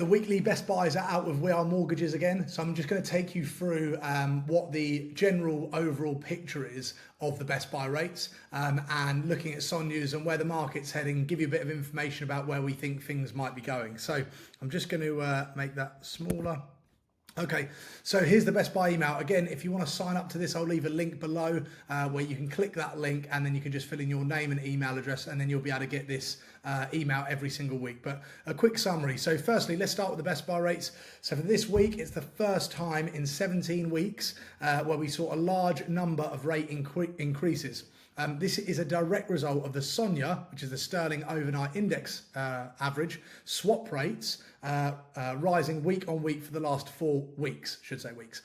the weekly best buys are out with We Are Mortgages again. So I'm just going to take you through what the general overall picture is of the best buy rates and looking at SONIA's and where the market's heading, give you a bit of information about where we think things might be going. So I'm just going to make that smaller. Okay, so here's the best buy email. Again, if you want to sign up to this, I'll leave a link below where you can click that link and then you can just fill in your name and email address and then you'll be able to get this email every single week. But a quick summary. So firstly, let's start with the best buy rates. So for this week, it's the first time in 17 weeks where we saw a large number of rate increases. This is a direct result of the SONIA, which is the Sterling Overnight Index average, swap rates rising week on week for the last 4 weeks, weeks.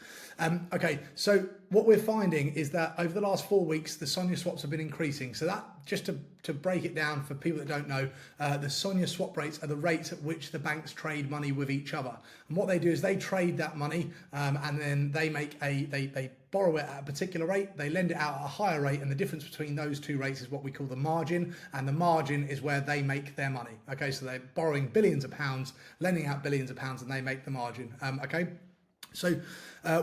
Okay, so what we're finding is that over the last 4 weeks, the SONIA swaps have been increasing. So that, just to break it down for people that don't know, the SONIA swap rates are the rates at which the banks trade money with each other. And what they do is they trade that money and then they make they borrow it at a particular rate, they lend it out at a higher rate, and the difference between those two rates is what we call the margin, and the margin is where they make their money. Okay, so they're borrowing billions of pounds, lending out billions of pounds, and they make the margin. Okay. So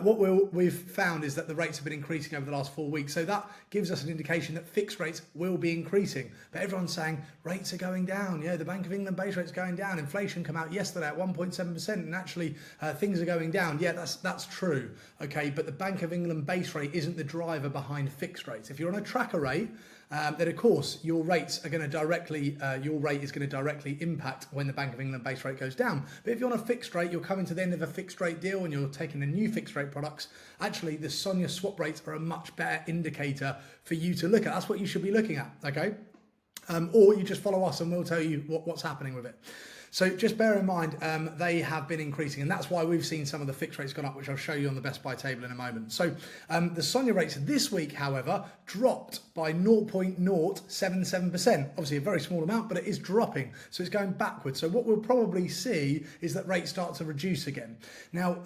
what we've found is that the rates have been increasing over the last 4 weeks. So that gives us an indication that fixed rates will be increasing. But everyone's saying rates are going down. Yeah, the Bank of England base rate's going down. Inflation came out yesterday at 1.7%, and actually things are going down. Yeah, that's true. Okay, but the Bank of England base rate isn't the driver behind fixed rates. If you're on a tracker rate, then of course your rates are going to directly, your rate is going to directly impact when the Bank of England base rate goes down. But if you're on a fixed rate, you're coming to the end of a fixed rate deal and you're taking a new fixed rate products. Actually, the SONIA swap rates are a much better indicator for you to look at. That's what you should be looking at. Okay, or you just follow us and we'll tell you what's happening with it. So just bear in mind, they have been increasing, and that's why we've seen some of the fixed rates gone up, which I'll show you on the best buy table in a moment. So the SONIA rates this week, however, dropped by 0.077%. Obviously a very small amount, but it is dropping. So it's going backwards. So what we'll probably see is that rates start to reduce again. Now,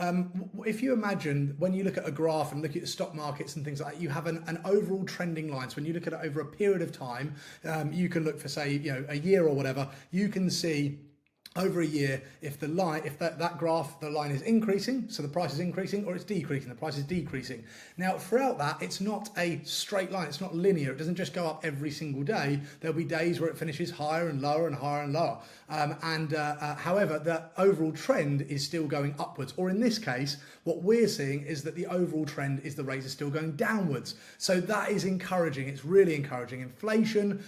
if you imagine when you look at a graph and look at the stock markets and things like that, you have an overall trending line. So when you look at it over a period of time, you can look for, say, a year or whatever, you can see over a year, if that graph, the line is increasing, so the price is increasing, or it's decreasing, the price is decreasing. Now, throughout that, it's not a straight line, it's not linear, it doesn't just go up every single day. There'll be days where it finishes higher and lower and higher and lower. However, the overall trend is still going upwards, or in this case, what we're seeing is that the overall trend is the rates are still going downwards. So that is encouraging, it's really encouraging. Inflation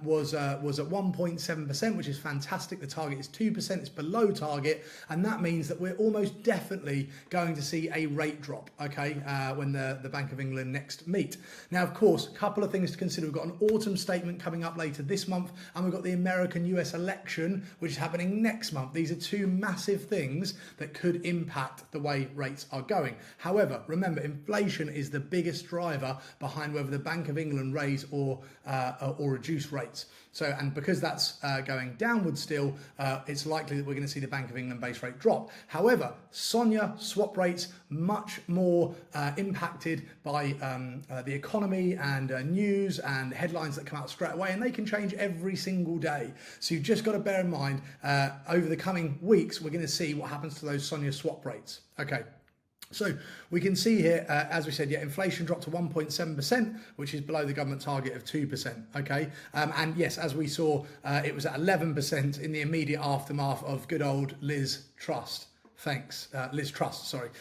was at 1.7%, which is fantastic. The target is 2%, it's below target, and that means that we're almost definitely going to see a rate drop, okay, when the Bank of England next meet. Now, of course, a couple of things to consider. We've got an autumn statement coming up later this month, and we've got the American-US election, which is happening next month. These are two massive things that could impact the way rates are going. However, remember, inflation is the biggest driver behind whether the Bank of England raise or reduce rates. So, and because that's going downward still, it's likely that we're going to see the Bank of England base rate drop. However, SONIA swap rates much more impacted by the economy and news and headlines that come out straight away, and they can change every single day. So you've just got to bear in mind over the coming weeks, we're going to see what happens to those SONIA swap rates. Okay. So we can see here, as we said, yeah, inflation dropped to 1.7%, which is below the government target of 2%. Okay, and yes, as we saw, it was at 11% in the immediate aftermath of good old Liz Truss. Thanks, Liz Truss. Sorry,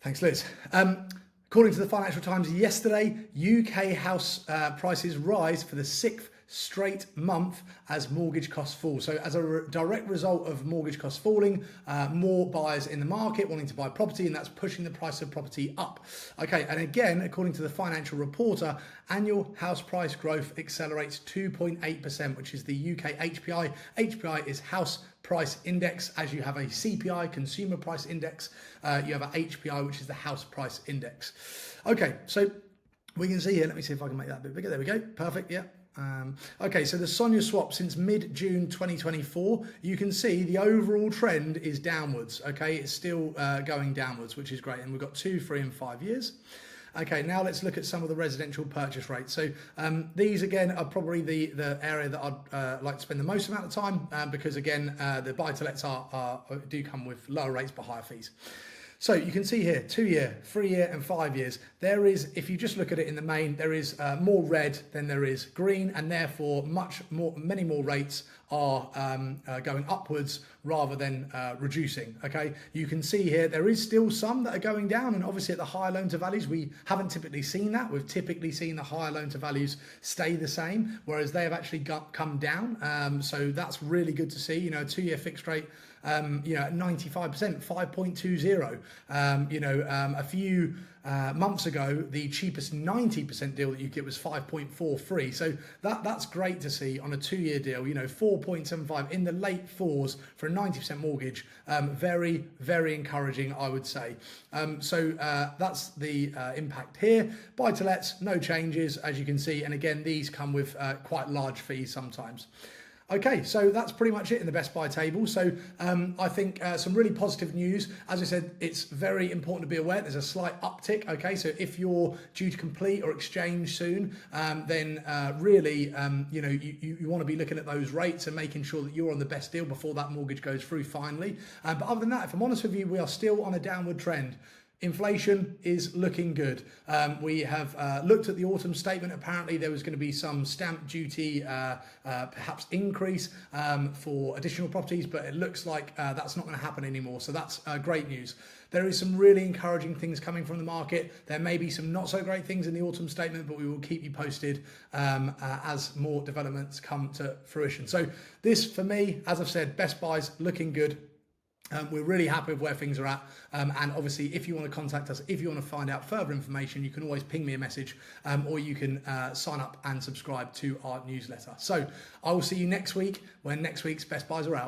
thanks, Liz. According to the Financial Times yesterday, UK house prices rise for the 6th straight month as mortgage costs fall. So as a direct result of mortgage costs falling, more buyers in the market wanting to buy property, and that's pushing the price of property up. Okay, and again, according to the Financial Reporter, annual house price growth accelerates 2.8%, which is the UK HPI. HPI is house price index. As you have a CPI, consumer price index, you have a HPI, which is the house price index. Okay, so we can see here, let me see if I can make that a bit bigger. There we go, perfect, yeah. Okay, so the SONIA swap since mid-June 2024, you can see the overall trend is downwards. Okay, it's still going downwards, which is great, and we've got 2, 3 and 5 years. Okay, now let's look at some of the residential purchase rates. So these again are probably the area that I'd like to spend the most amount of time because again the buy-to-lets do come with lower rates but higher fees. So you can see here, 2 year, 3 year and 5 years. There is, if you just look at it in the main, there is more red than there is green, and therefore many more rates are going upwards rather than reducing. Okay, you can see here there is still some that are going down, and obviously at the higher loan to values we haven't typically seen that. We've typically seen the higher loan to values stay the same, whereas they have actually come down. So that's really good to see. You know, a 2 year fixed rate, you know, at 95%, 5.20. A few months ago, the cheapest 90% deal that you get was 5.43. So that's great to see on a 2 year deal. You know, 4.75 in the late fours for a 90% mortgage. Very, very encouraging, I would say. So that's the impact here. Buy-to-lets, no changes, as you can see. And again, these come with quite large fees sometimes. Okay, so that's pretty much it in the Best Buy table. So I think some really positive news. As I said, it's very important to be aware there's a slight uptick. Okay, so if you're due to complete or exchange soon, then really, you want to be looking at those rates and making sure that you're on the best deal before that mortgage goes through finally. But other than that, if I'm honest with you, we are still on a downward trend. Inflation is looking good. We have looked at the autumn statement. Apparently there was going to be some stamp duty perhaps increase for additional properties, but it looks like that's not going to happen anymore. So that's great news. There is some really encouraging things coming from the market. There may be some not so great things in the autumn statement, but we will keep you posted as more developments come to fruition. So this, for me, as I've said, Best Buy's looking good. We're really happy with where things are at, and obviously if you want to contact us, if you want to find out further information, you can always ping me a message, or you can sign up and subscribe to our newsletter. So I will see you next week when next week's Best Buys are out.